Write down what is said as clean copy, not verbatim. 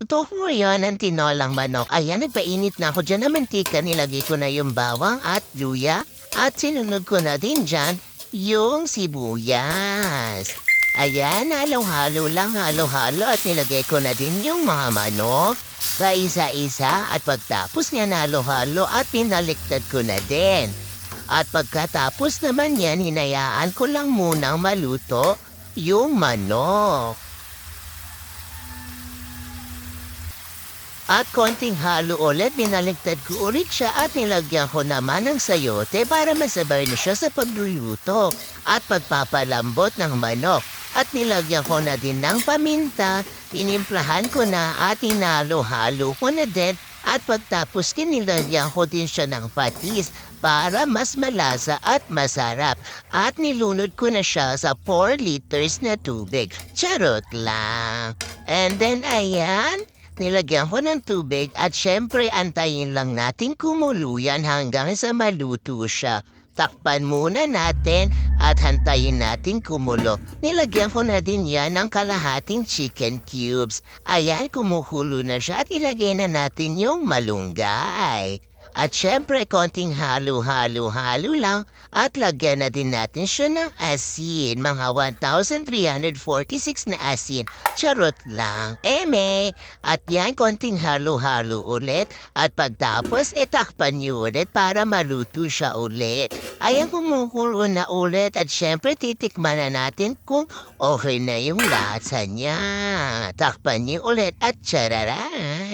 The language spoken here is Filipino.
Totoo mo yan ang tinolang manok. Ayan, nagpainit na ako dyan ng mantika. Nilagay ko na yung bawang at luya. At sinunod ko na din dyan yung sibuyas. Ayan, halo-halo lang, halo-halo. At nilagay ko na din yung mga manok. Sa isa-isa at pagtapos niya halo-halo at pinaliktad ko na din. At pagkatapos naman yan, hinayaan ko lang munang maluto yung manok. At konting halo ulit, binaligtad ko ulit siya at nilagyan ko naman ng sayote para masabay na siya sa pagluluto at pagpapalambot ng manok. At nilagyan ko na din ng paminta, tinimplahan ko na at hinalo-halo ko na din at pagtapos kinilagyan ko din siya ng patis para mas malasa at masarap. At nilunod ko na siya sa 4 liters na tubig. Charot lang. And then ayan, nilagyan ko ng tubig at syempre antayin lang natin kumulo yan hanggang sa maluto siya. Takpan muna natin at hantayin natin kumulo. Nilagyan ko na din yan ng kalahating chicken cubes. Ayan, kumukulo na siya at ilagay na natin yung malunggay. At syempre, konting halo-halo-halo lang at lagyan na din natin siya ng asin. Mga 1,346 na asin. Charot lang. Eme! At yan, konting halo-halo ulit. At pagtapos, itakpan niyo ulit para maluto siya ulit. Ayan, kumukulo na ulit. At syempre, titikman na natin kung okay na yung lasa niya. Takpan niyo ulit at chararan!